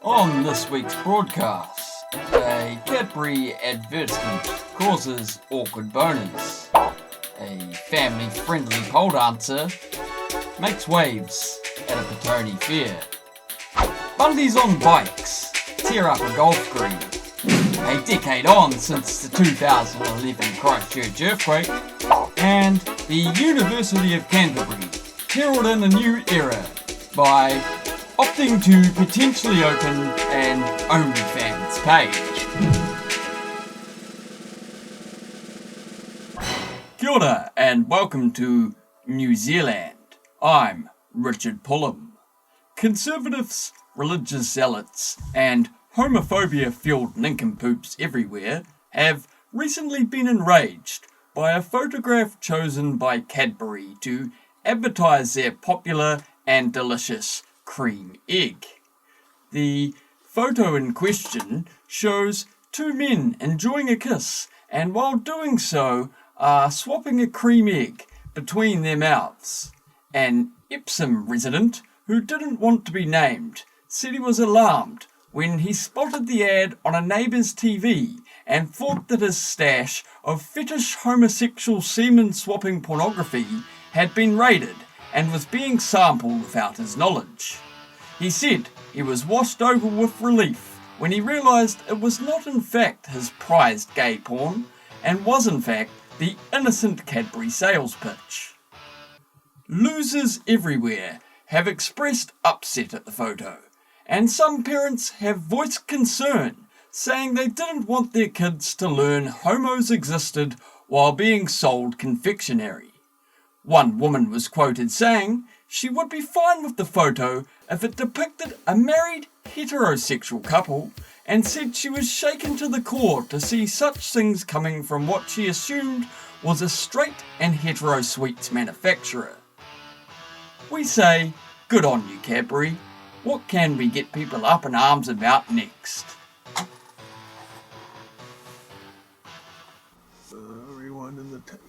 On this week's broadcast, a Cadbury advertisement causes awkward boners. A family-friendly pole dancer makes waves at a Petone fair. Bunds on bikes tear up a golf green. A decade on since the 2011 Christchurch earthquake. And the University of Canterbury herald in a new era by opting to potentially open an OnlyFans page. Kia ora and welcome to NewsyLand. I'm Richard Pullum. Conservatives, religious zealots and homophobia-fueled nincompoops everywhere have recently been enraged by a photograph chosen by Cadbury to advertise their popular and delicious cream egg. The photo in question shows two men enjoying a kiss and while doing so are swapping a cream egg between their mouths. An Epsom resident who didn't want to be named said he was alarmed when he spotted the ad on a neighbour's TV and thought that his stash of fetish homosexual semen swapping pornography had been raided and was being sampled without his knowledge. He said he was washed over with relief when he realised it was not in fact his prized gay porn and was in fact the innocent Cadbury sales pitch. Losers everywhere have expressed upset at the photo, and some parents have voiced concern, saying they didn't want their kids to learn homos existed while being sold confectionery. One woman was quoted saying she would be fine with the photo if it depicted a married heterosexual couple, and said she was shaken to the core to see such things coming from what she assumed was a straight and hetero sweets manufacturer. We say, good on you, Cadbury. What can we get people up in arms about next? Rewind in the tape.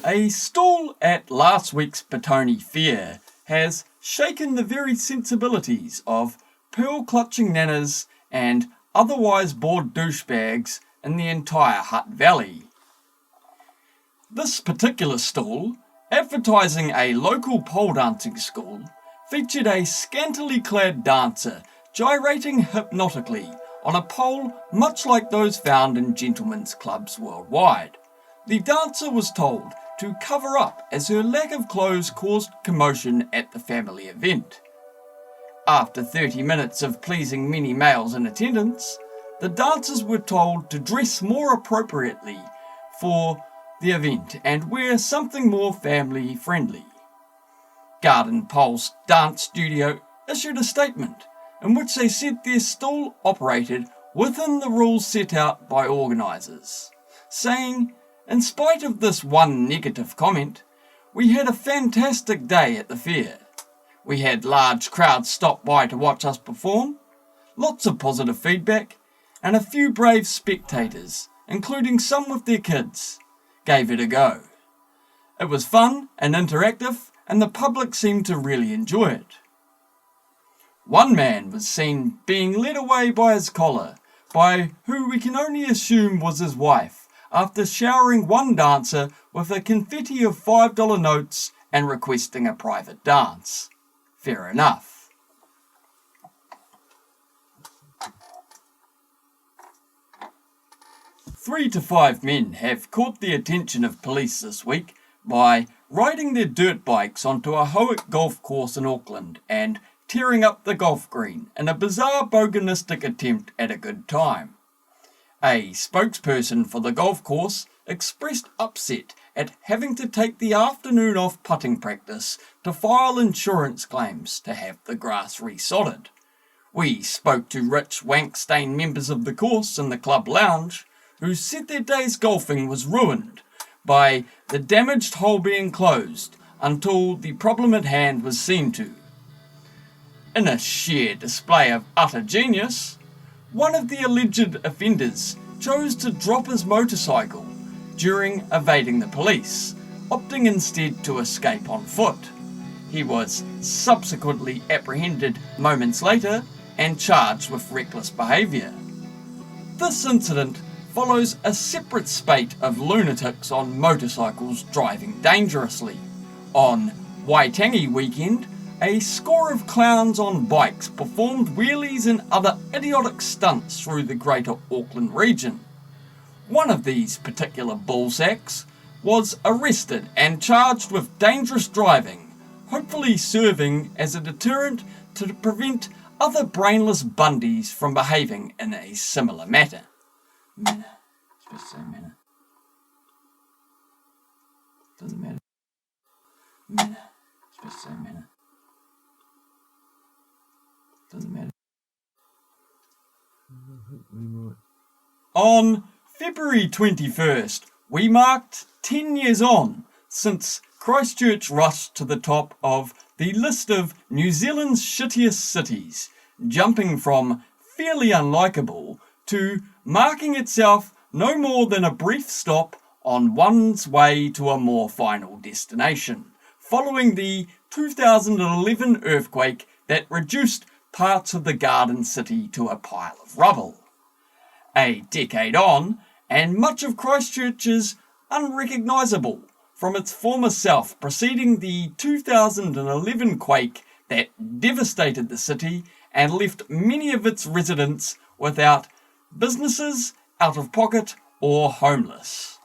A stall at last week's Petone fair has shaken the very sensibilities of pearl-clutching nanas and otherwise bored douchebags in the entire Hutt Valley. This particular stall, advertising a local pole dancing school, featured a scantily clad dancer gyrating hypnotically on a pole much like those found in gentlemen's clubs worldwide. The dancer was told to cover up as her lack of clothes caused commotion at the family event. After 30 minutes of pleasing many males in attendance, the dancers were told to dress more appropriately for the event and wear something more family friendly. Garden Pole's dance studio issued a statement in which they said their stall operated within the rules set out by organisers, saying, in spite of this one negative comment, we had a fantastic day at the fair. We had large crowds stop by to watch us perform, lots of positive feedback, and a few brave spectators, including some with their kids, gave it a go. It was fun and interactive, and the public seemed to really enjoy it. One man was seen being led away by his collar, by who we can only assume was his wife, after showering one dancer with a confetti of $5 notes and requesting a private dance. Fair enough. Three to five men have caught the attention of police this week by riding their dirt bikes onto a Howick golf course in Auckland and tearing up the golf green in a bizarre bogonistic attempt at a good time. A spokesperson for the golf course expressed upset at having to take the afternoon off putting practice to file insurance claims to have the grass resodded. We spoke to rich wank-stained members of the course in the club lounge who said their day's golfing was ruined by the damaged hole being closed until the problem at hand was seen to. In a sheer display of utter genius, one of the alleged offenders chose to drop his motorcycle, during evading the police, opting instead to escape on foot. He was subsequently apprehended moments later and charged with reckless behaviour. This incident follows a separate spate of lunatics on motorcycles driving dangerously. On Waitangi weekend, a score of clowns on bikes performed wheelies and other idiotic stunts through the Greater Auckland region. One of these particular bullsacks was arrested and charged with dangerous driving, hopefully serving as a deterrent to prevent other brainless Bundies from behaving in a similar manner. Supposed to say manner. Doesn't matter. Manner. Supposed to say manner. Doesn't matter. On February 21st, we marked 10 years on since Christchurch rushed to the top of the list of New Zealand's shittiest cities, jumping from fairly unlikable to marking itself no more than a brief stop on one's way to a more final destination, following the 2011 earthquake that reduced parts of the Garden City to a pile of rubble. A decade on, and much of Christchurch is unrecognisable from its former self preceding the 2011 quake that devastated the city and left many of its residents without businesses, out of pocket, or homeless.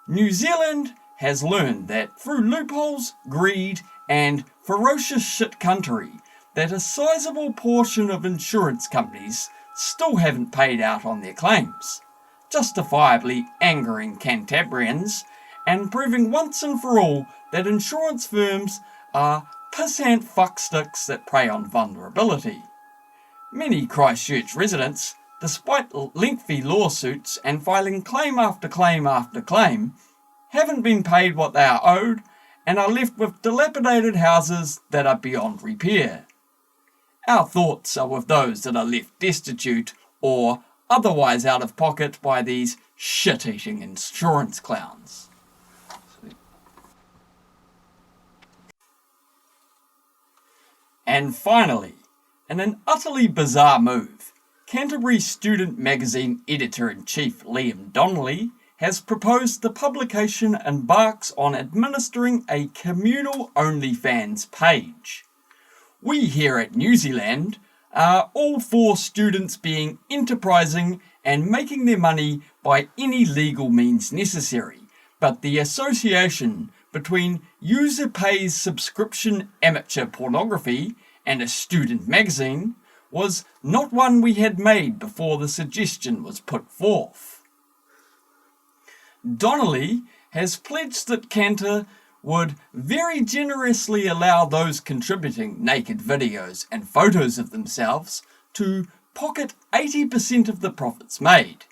New Zealand has learned that through loopholes, greed, and ferocious shit-cuntery, that a sizable portion of insurance companies still haven't paid out on their claims, justifiably angering Cantabrians and proving once and for all that insurance firms are pissant fucksticks that prey on vulnerability. Many Christchurch residents, despite lengthy lawsuits and filing claim after claim after claim, haven't been paid what they are owed and are left with dilapidated houses that are beyond repair. Our thoughts are with those that are left destitute or otherwise out of pocket by these shit-eating insurance clowns. And finally, in an utterly bizarre move, Canterbury student magazine editor-in-chief Liam Donnelly has proposed the publication embarks on administering a communal OnlyFans page. We here at NewsyLand are all for students being enterprising and making their money by any legal means necessary, but the association between user pays subscription amateur pornography and a student magazine was not one we had made before the suggestion was put forth. Donnelly has pledged that Cantor would very generously allow those contributing naked videos and photos of themselves to pocket 80% of the profits made.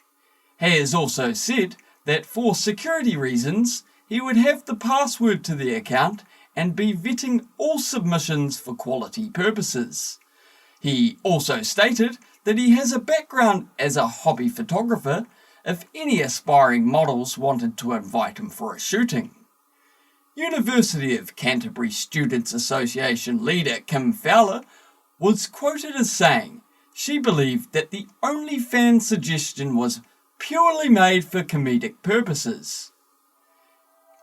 He has also said that for security reasons, he would have the password to the account and be vetting all submissions for quality purposes. He also stated that he has a background as a hobby photographer if any aspiring models wanted to invite him for a shooting. University of Canterbury Students Association leader Kim Fowler was quoted as saying she believed that the OnlyFans suggestion was purely made for comedic purposes.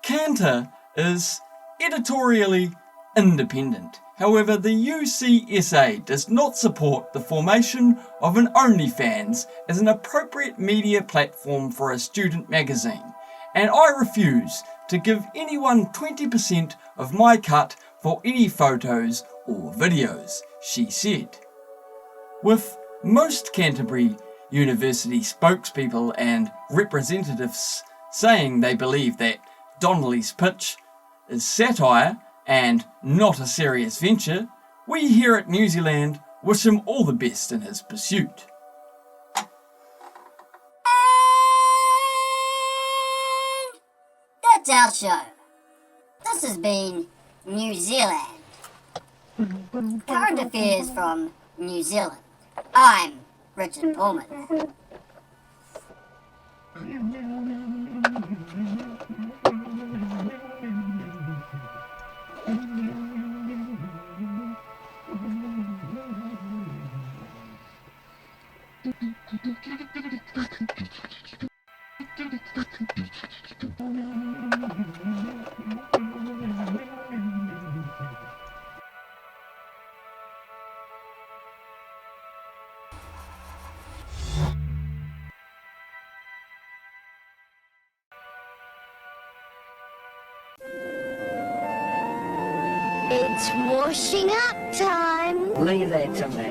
Cantor is editorially independent. However, the UCSA does not support the formation of an OnlyFans as an appropriate media platform for a student magazine, and I refuse to give anyone 20% of my cut for any photos or videos, she said. With most Canterbury University spokespeople and representatives saying they believe that Donnelly's pitch is satire and not a serious venture, we here at NewsyLand wish him all the best in his pursuit. That's our show. This has been New Zealand. Current affairs from New Zealand. I'm Richard Pullman. It's washing up time. Leave that to me.